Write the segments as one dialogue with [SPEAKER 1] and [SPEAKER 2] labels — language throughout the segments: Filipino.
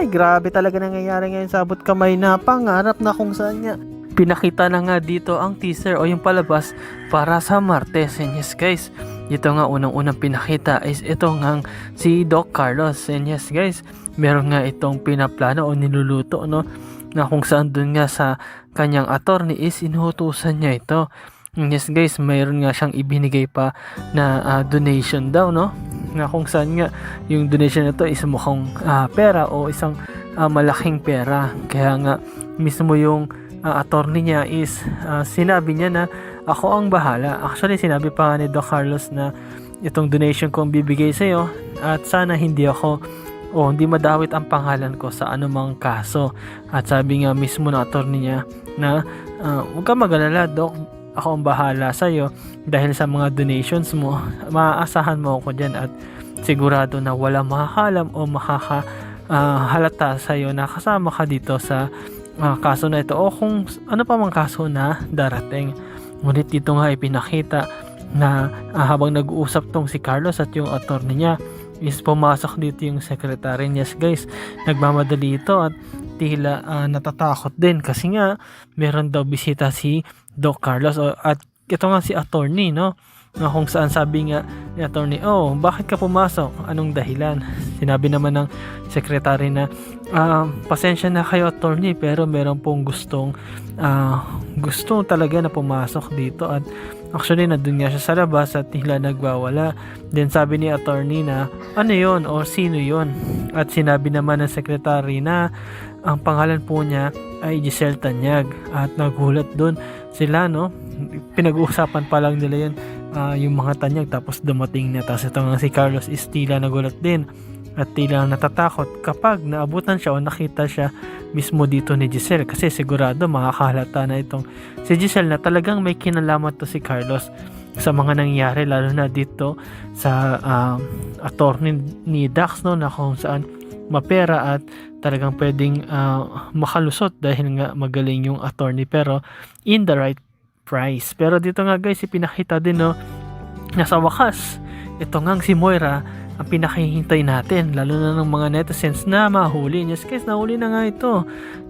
[SPEAKER 1] grabe talaga nangyayari ngayon sa abot kamay na pangarap na kung saan nga pinakita na nga dito ang teaser o yung palabas para sa Martes. And yes guys, dito nga unang-unang pinakita is ito nga si Doc Carlos. And yes guys, meron nga itong pinaplano o niluluto, no, na kung saan dun nga sa kanyang attorney is inuutusan niya ito. And yes guys, mayroon nga siyang ibinigay pa na donation daw, no, na kung saan nga yung donation na to is mukhang pera o isang malaking pera. Kaya nga mismo yung attorney niya is sinabi niya na ako ang bahala. Actually sinabi pa nga ni Doc Carlos na itong donation kong bibigay sa iyo at sana hindi ako o hindi madawit ang pangalan ko sa anumang kaso. At sabi nga mismo ng attorney niya na huwag ka mag-alala Doc, ako ang bahala sa iyo dahil sa mga donations mo, maaasahan mo ako dyan at sigurado na wala makakalam o makakahalata sa iyo na kasama ka dito sa kaso na ito o kung ano pa mang kaso na darating. Ngunit dito nga ipinakita na habang nag-uusap tong si Carlos at yung attorney niya is pumasok dito yung secretary. Yes guys, nagmamadali ito at tila natatakot din kasi nga meron daw bisita si Doc Carlos at ito nga si attorney, no, na kung saan sabi nga ni attorney, oh bakit ka pumasok, anong dahilan? Sinabi naman ng secretary na pasensya na kayo attorney pero meron pong gusto talaga na pumasok dito at actually nandun nga siya sa labas at tila nagwawala. Then sabi ni attorney na ano yon o sino yon, at sinabi naman ng secretary na ang pangalan po niya ay Giselle Tanyag at nagulat dun sila, no, pinag-uusapan pa lang nila yun yung mga Tanyag tapos dumating na. Tapos ito nga si Carlos is tila nagulat din at tila natatakot kapag naabutan siya o nakita siya mismo dito ni Giselle kasi sigurado makakahalata na itong si Giselle na talagang may kinalaman to si Carlos sa mga nangyari, lalo na dito sa attorney ni Dax, no, na kung saan mapera at talagang pwedeng makalusot dahil nga magaling yung attorney pero in the right price. Pero dito nga guys, ipinakita din, no, na sa wakas ito nga si Moira ang pinakahihintay natin, lalo na ng mga netizens na mahuli. Yes guys, nahuli na nga ito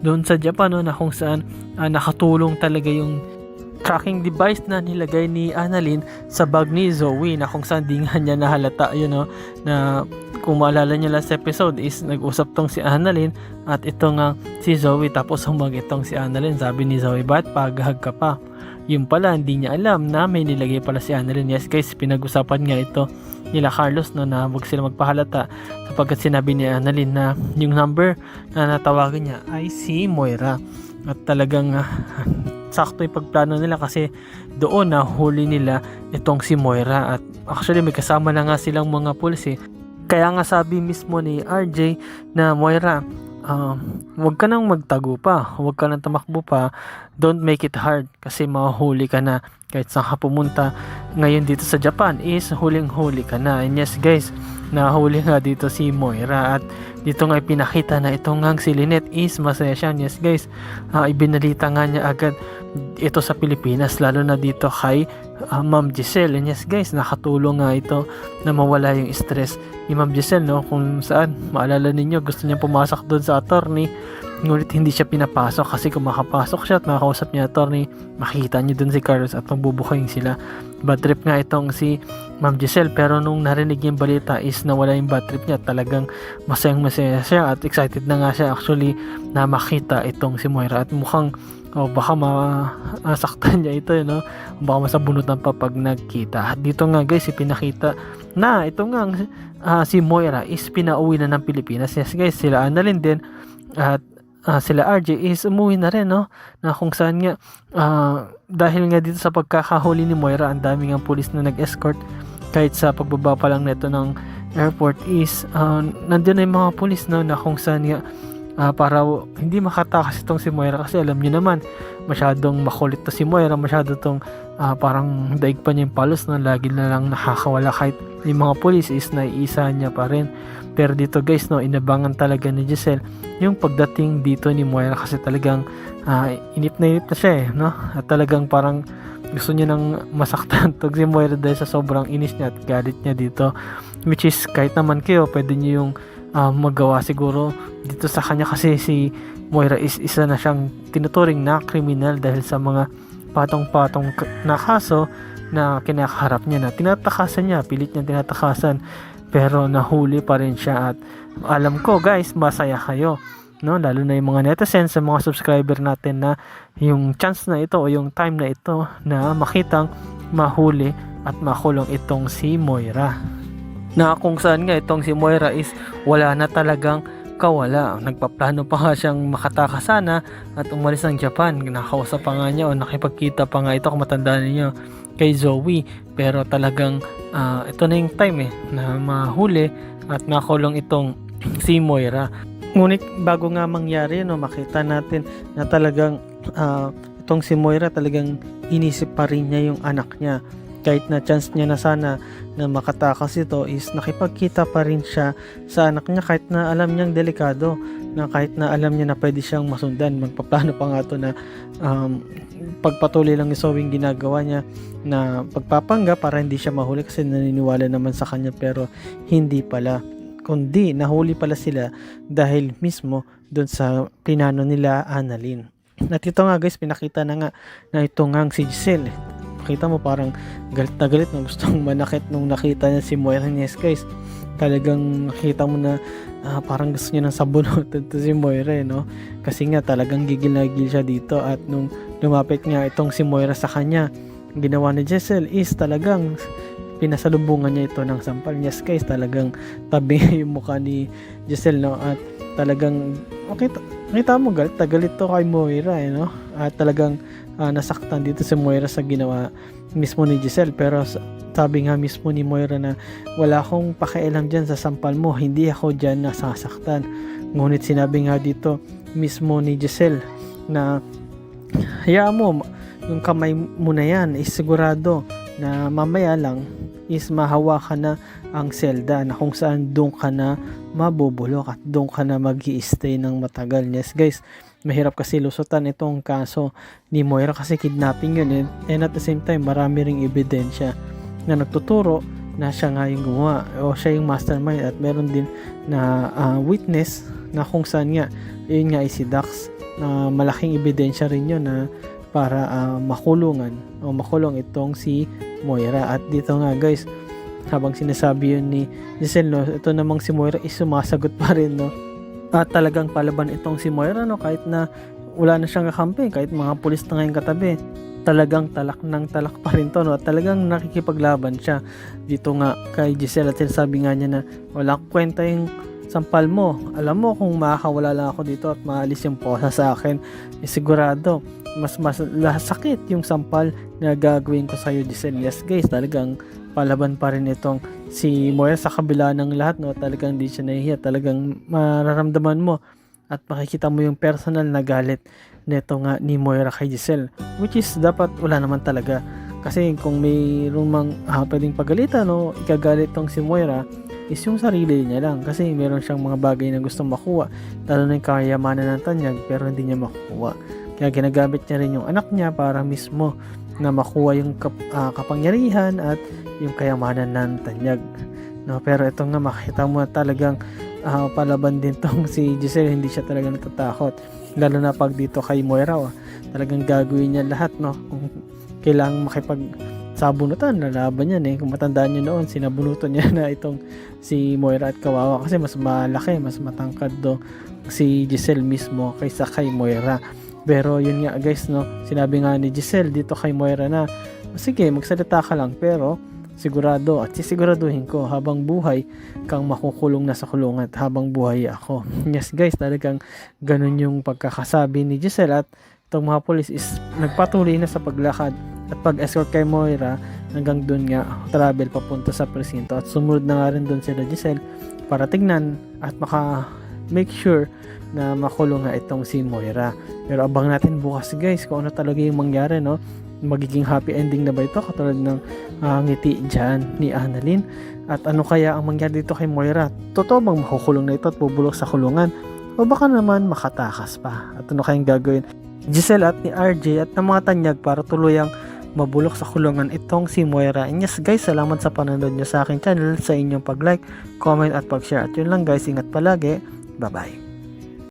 [SPEAKER 1] doon sa Japan, no, na kung saan nakatulong talaga yung tracking device na nilagay ni Annalyn sa bag ni Zoe, na kung saan di nga niya nahalata yun, no, na kung maalala niyo last episode is nag-usap tong si Annalyn at ito nga si Zoe, tapos humag itong si Annalyn. Sabi ni Zoe, ba't paghag ka pa? Yung pala hindi niya alam na may nilagay pala si Annalyn. Yes guys, pinag-usapan nga ito nila Carlos, no, na huwag sila magpahalata sapagkat sinabi ni Annalyn na yung number na natawagan niya ay si Moira at talagang sakto yung pagplano nila kasi doon na huli nila itong si Moira at actually may kasama na nga silang mga pulis eh. Kaya nga sabi mismo ni RJ na Moira, huwag ka nang magtago pa, huwag ka nang tamakbo pa, don't make it hard kasi mahuli ka na kahit saan ka pumunta ngayon dito sa Japan is huling-huli ka na. And yes guys, nahuli nga dito si Moira at dito nga pinakita na itong nga si Lynette is masaya siya. Yes guys, ibinalita nga niya agad ito sa Pilipinas, lalo na dito kay Ma'am Giselle. And yes guys, nakatulong nga ito na mawala yung stress ni Ma'am Giselle, no, kung saan maalala ninyo gusto niya pumasok doon sa attorney ngunit hindi siya pinapasok kasi kung makapasok siya at makakausap niya attorney, makikita niyo doon si Carlos at magbubuking sila. Bad trip nga itong si Ma'am Giselle pero nung narinig yung balita is nawala yung bad trip niya. Talagang masayang masaya siya at excited na nga siya actually na makita itong si Moira at mukhang baka masaktan niya ito, no? Baka masabunutan pa pag nagkita. At dito nga guys, ipinakita na ito nga si Moira is pinauwi na ng Pilipinas. Yes guys, sila Annalyn din at sila RJ is umuwi na rin, no, na kung saan nga dahil nga dito sa pagkakahuli ni Moira ang dami nga pulis na nag-escort kahit sa pagbaba pa lang nito ng airport is nandiyan na yung mga pulis, no, na kung saan nga para hindi makatakas itong si Moira kasi alam niyo naman masyadong makulit to si Moira, masyado tong parang daig pa niya yung palos, no, lagi na lang nakakawala kahit yung mga pulis is naiisa niya pa rin. Pero dito guys, no, inabangan talaga ni Giselle yung pagdating dito ni Moira kasi talagang inip na siya eh, no, at talagang parang gusto niya nang masaktan tog si Moira dahil sa sobrang inis niya at galit niya dito, which is kahit naman kayo pwede niyo yung magawa siguro dito sa kanya kasi si Moira is isa na siyang tinuturing na kriminal dahil sa mga patong-patong na kaso na kinakaharap niya, na tinatakasan niya, pilit niya tinatakasan, pero nahuli pa rin siya. At alam ko guys, masaya kayo, no? Lalo na yung mga netizens, sa mga subscriber natin, na yung chance na ito o yung time na ito na makitang mahuli at makulong itong si Moira, na kung saan nga itong si Moira is wala na talagang kawala. Nagpaplano pa nga siyang makatakas sana at umalis ng Japan. Nakausap pa nga niya o nakipagkita pa nga ito, kung matandaan niyo, kay Zoe. Pero talagang ito na yung time na mahuli at makulong itong si Moira. Ngunit bago nga mangyari, no, makita natin na talagang itong si Moira talagang inisip pa rin niya yung anak niya. Kahit na chance niya na sana na makatakas ito, is nakipagkita pa rin siya sa anak niya, kahit na alam niyang delikado, na kahit na alam niya na pwede siyang masundan. Magpaplano pa nga ito na pagpatuloy lang ni Zoe ginagawa niya, na pagpapangga para hindi siya mahuli kasi naniniwala naman sa kanya, pero hindi pala, kundi nahuli pala sila dahil mismo doon sa plinano nila Annalyn. At ito nga guys, pinakita na nga na ito nga si Giselle. Kita mo parang galit na galit, na gustong manakit nung nakita niya si Moira. Yes guys, talagang nakita mo na parang gusto niya ng sabunutan to si Moira, no? Kasi nga talagang gigil na gigil siya dito. At nung lumapit nga itong si Moira sa kanya, ginawa ni Giselle is talagang pinasalubungan niya ito ng sampal. Yes guys, talagang tabi yung mukha ni Giselle, no? At talagang kita mo galit na galit to kay Moira, no? At talagang nasaktan dito si Moira sa ginawa mismo ni Giselle. Pero sabi nga mismo ni Moira na wala akong pakialam dyan sa sampal mo, hindi ako dyan nasasaktan. Ngunit sinabi nga dito mismo ni Giselle na hayaan mo, yung kamay mo na yan is sigurado na mamaya lang is mahawakan na ang selda, na kung saan doon ka na mabubulok at doon ka na mag-i-stay ng matagal. Yes guys, mahirap kasi lusutan itong kaso ni Moira kasi kidnapping yun, and at the same time marami ring ebidensya na nagtuturo na siya nga yung gumawa o siya yung mastermind. At meron din na witness na kung saan nga yun nga ay si Dax, na malaking ebidensya rin yun na para makulungan o makulong itong si Moira. At dito nga guys, habang sinasabi yun ni Giselle, no, ito namang si Moira is sumasagot pa rin, no? At talagang palaban itong si Moira, no, kahit na wala na siyang kakampi, kahit mga pulis na ngayon katabi, talagang talak ng talak pa rin to, no? At talagang nakikipaglaban siya dito nga kay Giselle. At sabi nga niya na wala kwenta yung sampal mo, alam mo kung makakawala lang ako dito at maalis yung posa sa akin, sigurado mas sakit yung sampal na gagawin ko sa'yo, Giselle. Yes guys, talagang palaban pa rin itong si Moira sa kabila ng lahat, no? Talagang di siya nahihiya, talagang mararamdaman mo at makikita mo yung personal na galit nito nga ni Moira kay Giselle, which is dapat wala naman talaga. Kasi kung mayroong mang pwedeng pagalitan, no, ikagalit tong si Moira is yung sarili niya lang, kasi meron siyang mga bagay na gustong makuha, lalo na yung kayamanan ng Tanyag, pero hindi niya makuha. Kaya ginagamit niya rin yung anak niya para mismo na makuha yung kapangyarihan at yung kayamanan ng Tanyag, no? Pero ito nga, makita mo na talagang palaban din tong si Giselle, hindi siya talaga natatakot, lalo na pag dito kay Moira, talagang gagawin niya lahat, no? Kung kailangang makipagsabunutan, lalaban yan, kung matandaan niyo noon, sinabunutan niya na itong si Moira at kawawa kasi mas malaki, mas matangkad do si Giselle mismo kaysa kay Moira. Pero yun nga guys, no, sinabi nga ni Giselle dito kay Moira na sige, magsalita ka lang, pero sigurado at sisiguraduhin ko habang buhay kang makukulong na sa kulungan at habang buhay ako. Yes guys, talagang ganun yung pagkakasabi ni Giselle. At itong mga polis is nagpatuloy na sa paglakad at pag-escort kay Moira hanggang dun nga travel papunta sa presinto. At sumunod na nga rin dun sila Giselle para tignan at maka make sure na makulong nga itong si Moira. Pero abang natin bukas guys kung ano talaga yung mangyari, no? Magiging happy ending na ba ito katulad ng ngiti dyan ni Annalyn? At ano kaya ang mangyari dito kay Moira? Totoo bang makukulong na ito at bubulok sa kulungan? O baka naman makatakas pa? At ano kayang gagawin Giselle at ni RJ at ng mga Tanyag para tuluyang mabulok sa kulungan itong si Moira. And yes guys, salamat sa panonood nyo sa aking channel, sa inyong pag-like, comment at pag-share. At yun lang guys, ingat palagi. Bye bye.